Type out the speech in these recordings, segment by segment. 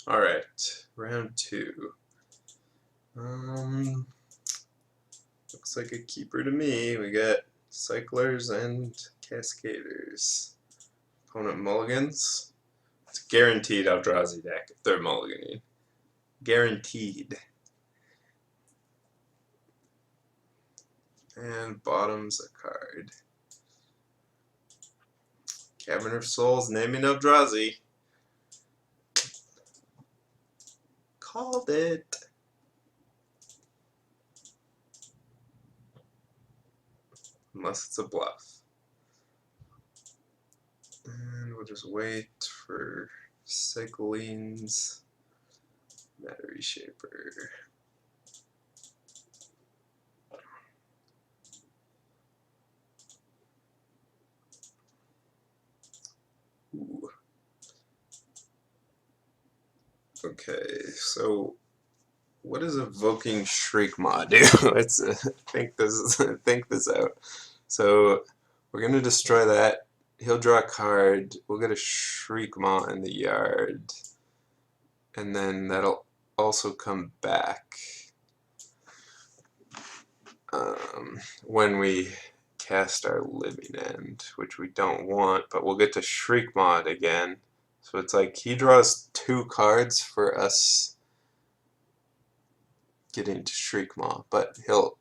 Alright, round 2. Looks like a keeper to me. We got cyclers and cascaders. Opponent mulligans. It's guaranteed Eldrazi deck if they're mulliganing. Guaranteed. And bottom's a card. Cavern of Souls, naming Eldrazi. Called it. Unless it's a bluff. And we'll just wait for Cyclene's Matter Reshaper. Ooh. Okay, so what does Evoking Shriek Maw do? Let's think this out. So we're gonna destroy that. He'll draw a card. We'll get a Shriek Maw in the yard, and then that'll also come back when we cast our Living End, which we don't want, but we'll get to Shriek Maw again. So it's like he draws 2 cards for us getting to Shriek Maw, but he'll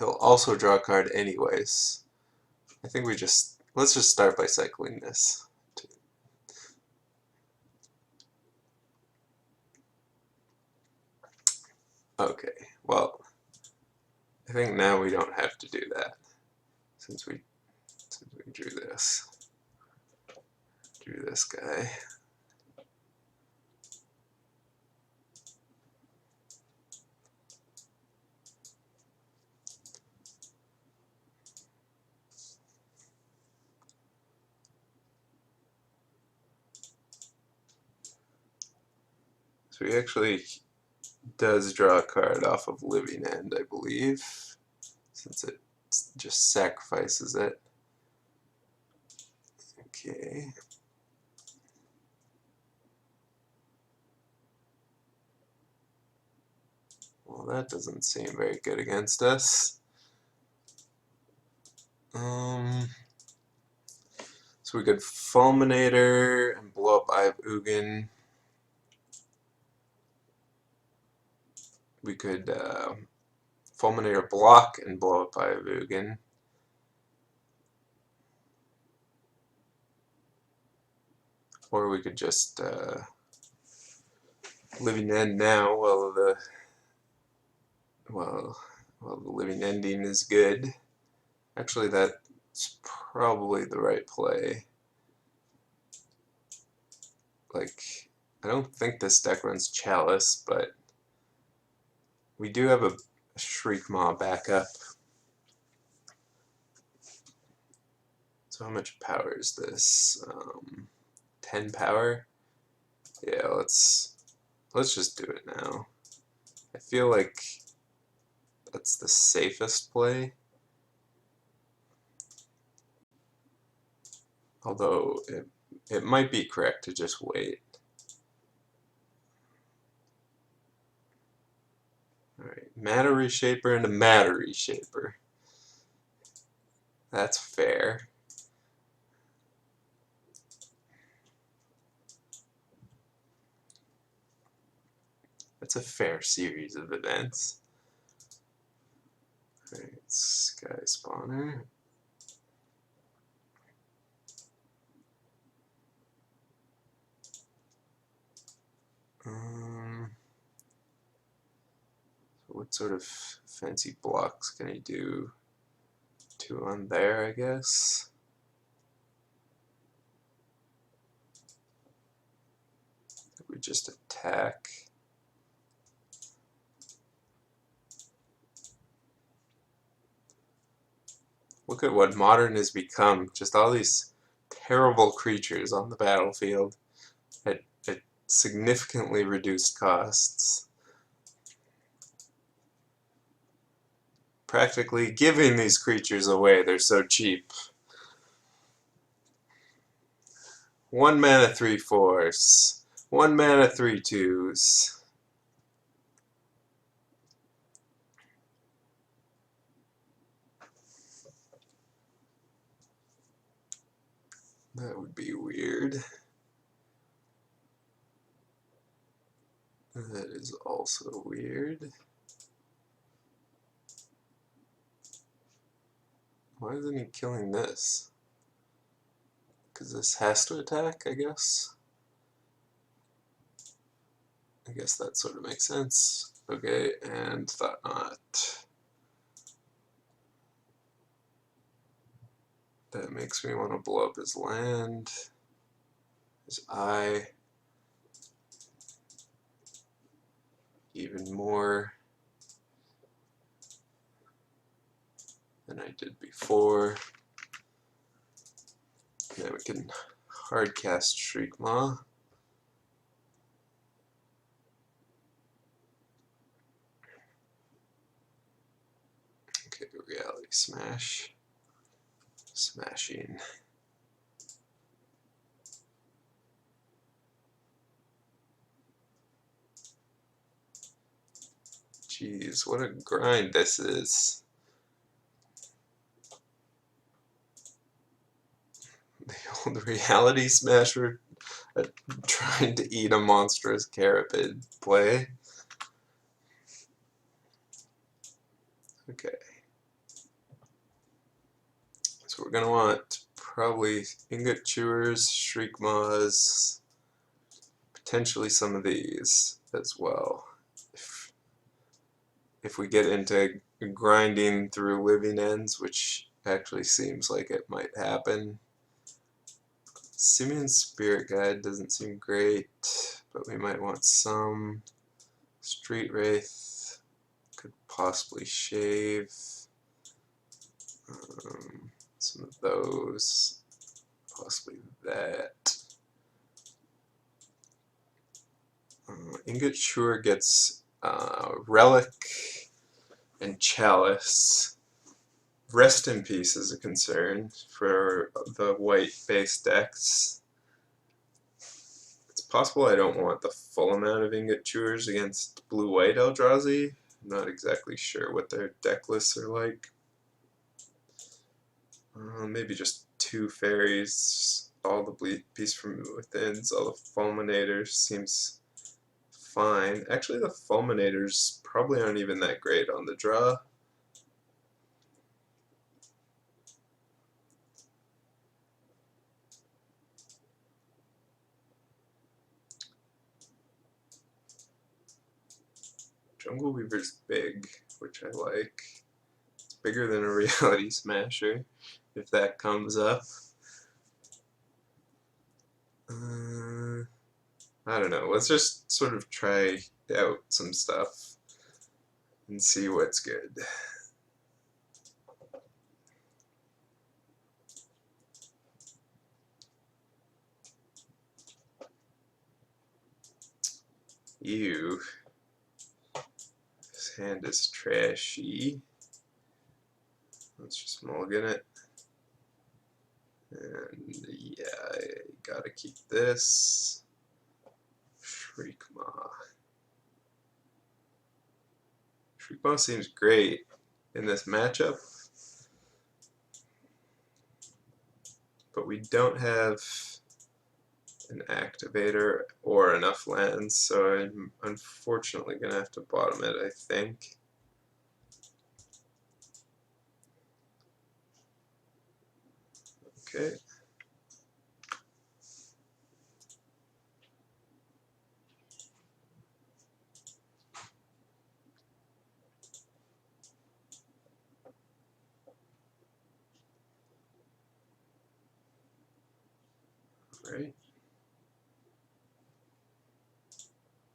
also draw a card anyways. I think let's just start by cycling this. Okay, well, I think now we don't have to do that since we drew this guy. So he actually does draw a card off of Living End, I believe, since it just sacrifices it. Okay. Well, that doesn't seem very good against us. So we could Fulminator and blow up Eye of Ugin. We could Fulminator block and blow up Eye of Ugin. Or we could just Living End now while the Living Ending is good. Actually, that's probably the right play. Like, I don't think this deck runs Chalice, but we do have a Shriek Maw backup. So how much power is this? 10 power? Yeah, let's just do it now. I feel like that's the safest play. Although it might be correct to just wait. Alright, Matter Reshaper and a Matter Reshaper. That's fair. That's a fair series of events. Alright, Sky Spawner. What sort of fancy blocks can he do? 2 on there, I guess. We just attack. Look at what Modern has become. Just all these terrible creatures on the battlefield at significantly reduced costs. Practically giving these creatures away, they're so cheap. 1 mana 3/4. 1 mana, 3/2s. That would be weird. That is also weird. Why isn't he killing this? Because this has to attack, I guess. I guess that sort of makes sense. Okay, and thought not. That makes me want to blow up his land, his eye, even more than I did before. Now we can hard cast Shriekmaw. Okay, Reality Smash. Smashing. Jeez, what a grind this is. The old Reality Smasher trying to eat a monstrous Carapid play. Okay. So we're going to want probably Ingot Chewers, Shriekmaws, potentially some of these as well. If we get into grinding through living ends, which actually seems like it might happen. Simian Spirit Guide doesn't seem great, but we might want some. Street Wraith could possibly shave. Some of those, possibly that. Ingot Chewer gets Relic and Chalice. Rest in Peace is a concern for the white-based decks. It's possible I don't want the full amount of Ingot Chewers against blue-white Eldrazi. I'm not exactly sure what their deck lists are like. Maybe just 2 fairies, all the Beast from Withins, all the Fulminators seems fine. Actually, the Fulminators probably aren't even that great on the draw. Jungle Weaver's big, which I like. It's bigger than a Reality Smasher, if that comes up. I don't know, let's just sort of try out some stuff and see what's good. Ew. This hand is trashy. Let's just mulligan it. And yeah, I gotta keep this. Shriekmaw. Shriekmaw seems great in this matchup, but we don't have an activator or enough lands, so I'm unfortunately gonna have to bottom it, I think. Okay. Right.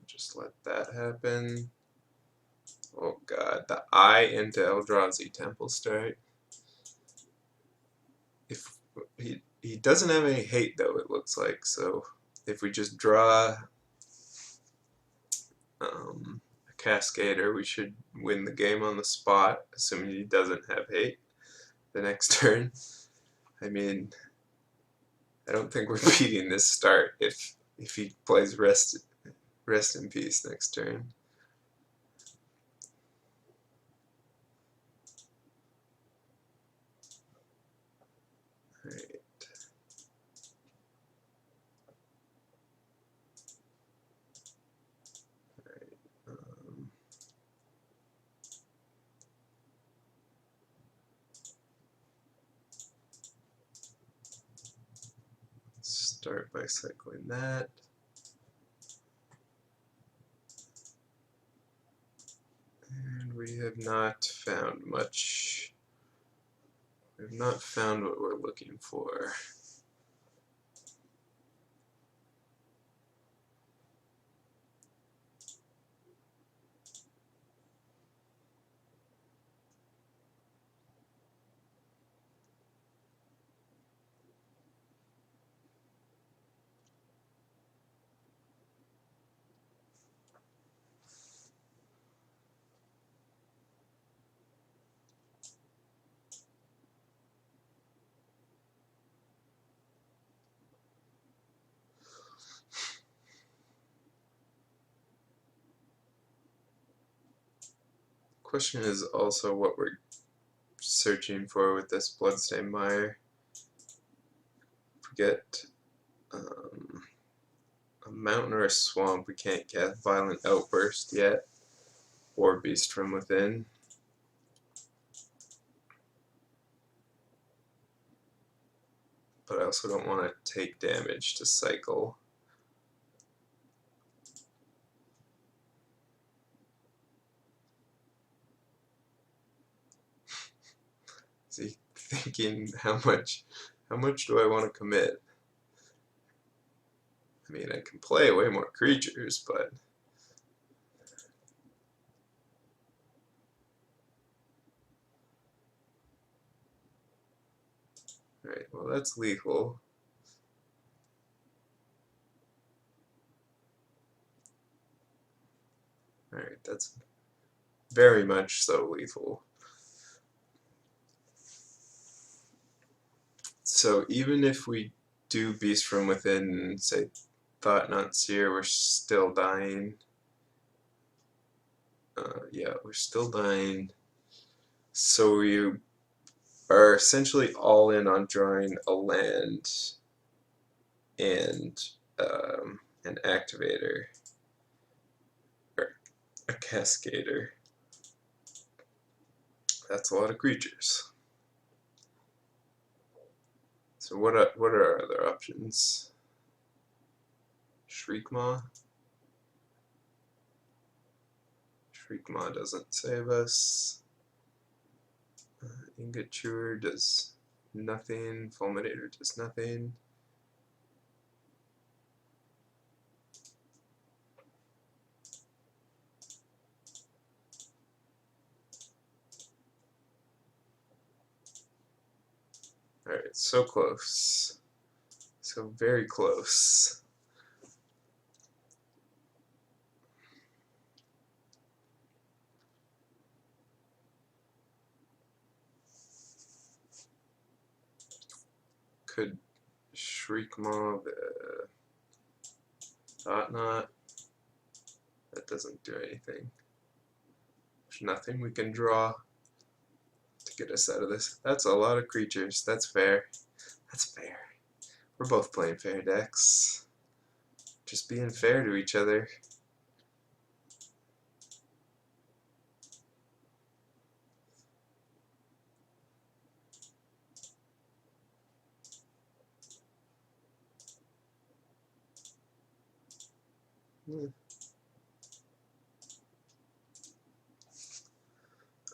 Just let that happen. Oh god, the eye into Eldrazi Temple start. If he doesn't have any hate though, it looks like, so if we just draw a Cascader, we should win the game on the spot, assuming he doesn't have hate the next turn. I mean, I don't think we're beating this start if if he plays rest in peace next turn. Alright. Start by cycling that. And we have not found much. We have not found what we're looking for. Question is also what we're searching for with this Bloodstained Mire. Forget a mountain or a swamp. We can't get Violent Outburst yet, or Beast from Within. But I also don't want to take damage to cycle. Is he thinking how much do I want to commit? I mean, I can play way more creatures, but alright, well that's lethal. Alright, that's very much so lethal. So even if we do Beast from Within, say Thought Not Seer, we're still dying. Yeah, we're still dying. So we are essentially all in on drawing a land and an activator, or a cascader. That's a lot of creatures. So what are our other options? Shriekmaw? Shriekmaw doesn't save us. Ingot Chewer does nothing. Fulminator does nothing. Alright, so close. So very close. Could Shriekmaw the Thought Knot? That doesn't do anything. There's nothing we can draw to get us out of this. That's a lot of creatures. That's fair. That's fair. We're both playing fair decks. Just being fair to each other.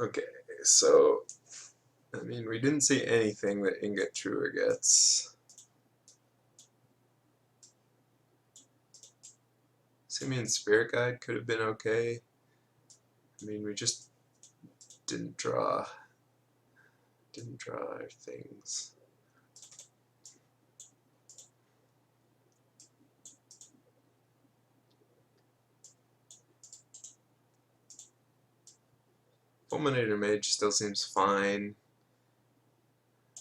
Okay, so I mean, we didn't see anything that Ingot Chewer gets. Simian Spirit Guide could have been okay. I mean, we just didn't draw our things. Fulminator Mage still seems fine.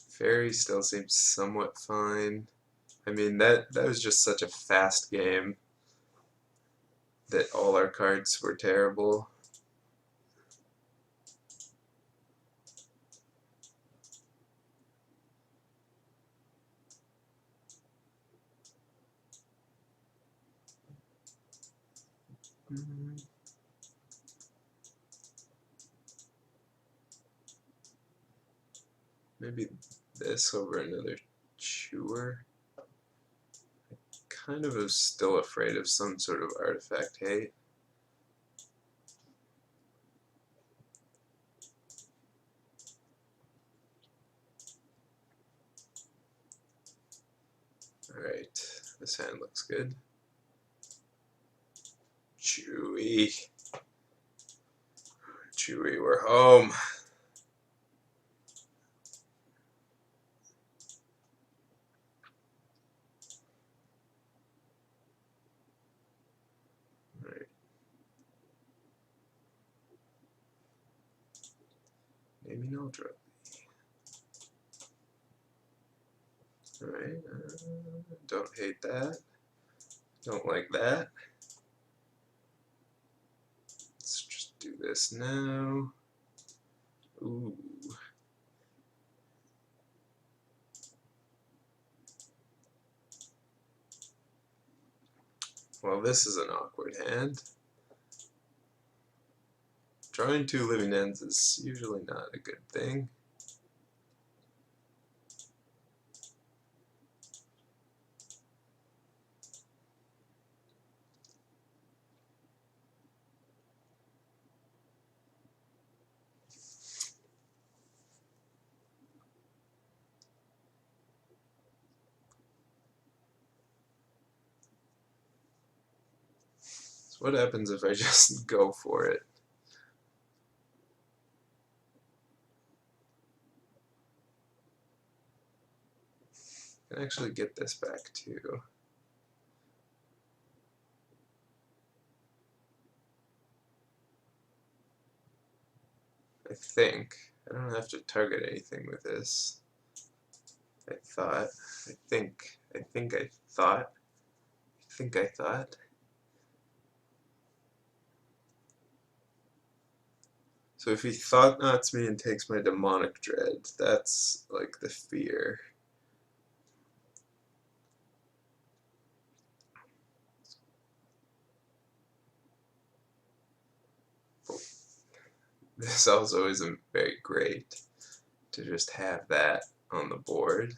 Fairy still seems somewhat fine. I mean, that was just such a fast game that all our cards were terrible. Maybe this over another chewer. Kind of was still afraid of some sort of artifact hate. Alright, this hand looks good. Chewy. Chewy, we're home. Alright. Maybe no drug. Alright, don't hate that. Don't like that. Let's just do this now. Ooh. Well, this is an awkward hand. Drawing 2 living ends is usually not a good thing. So what happens if I just go for it? I can actually get this back too. I think. I don't have to target anything with this. I thought. I think. I thought. I thought. So if he thought knots me and takes my demonic dread, that's like the fear. This also isn't very great to just have that on the board.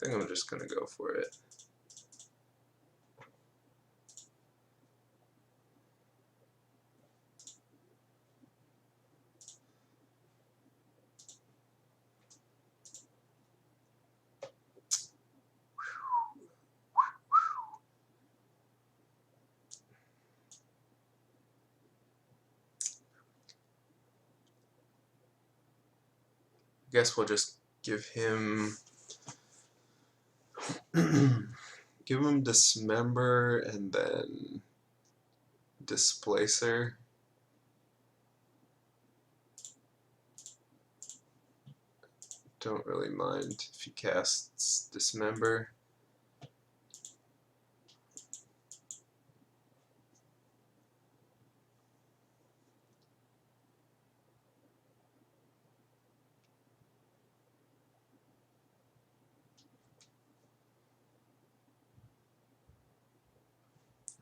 I think I'm just gonna go for it. I guess we'll just give him give him Dismember and then Displacer. Don't really mind if he casts Dismember.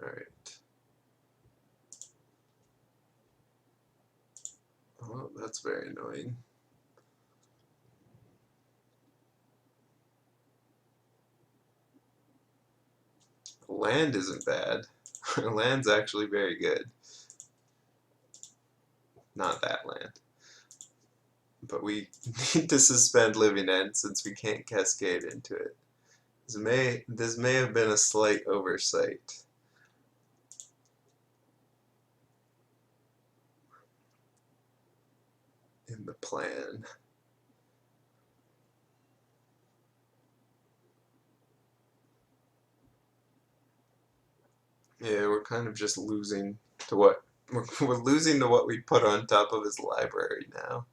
Alright. Oh, that's very annoying. Land isn't bad. Land's actually very good. Not that land. But we need to suspend living end since we can't cascade into it. This may have been a slight oversight. In the plan. Yeah, we're kind of just losing to what we're losing to what we put on top of his library now.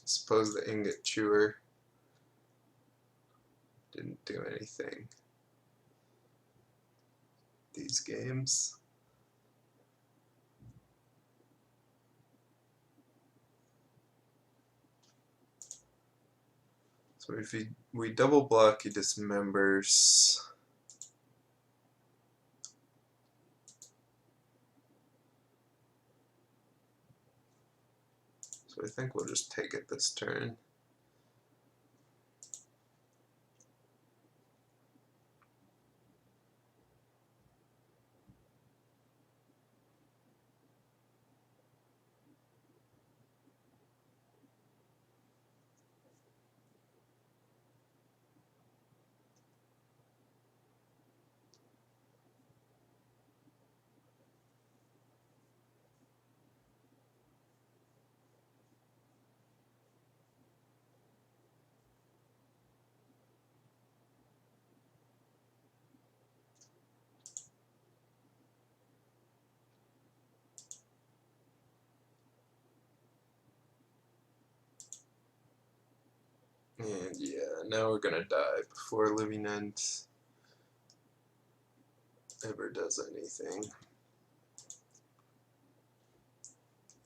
Suppose the ingot chewer didn't do anything these games. So if we double block, he dismembers. So I think we'll just take it this turn. And yeah, now we're gonna die before Living End ever does anything.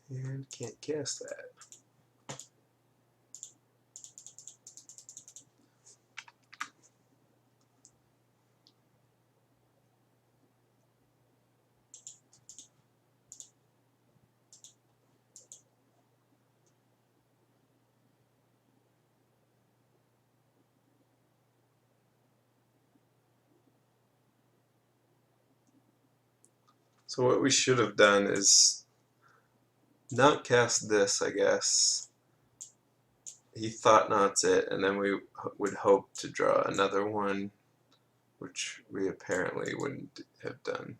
And can't cast that. So what we should have done is not cast this, I guess. He thought knots it, and then we would hope to draw another one, which we apparently wouldn't have done.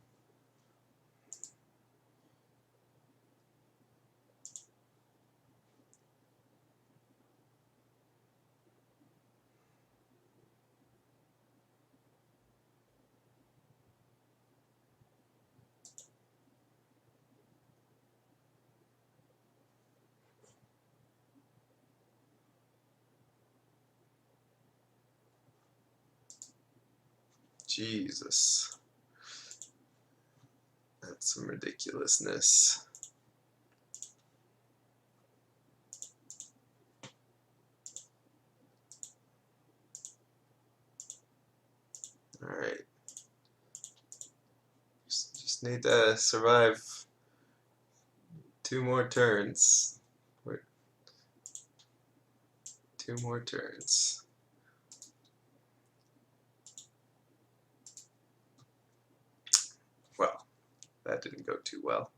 Jesus. That's some ridiculousness. Alright. Just need to survive 2 more turns. 2 more turns. Well, that didn't go too well.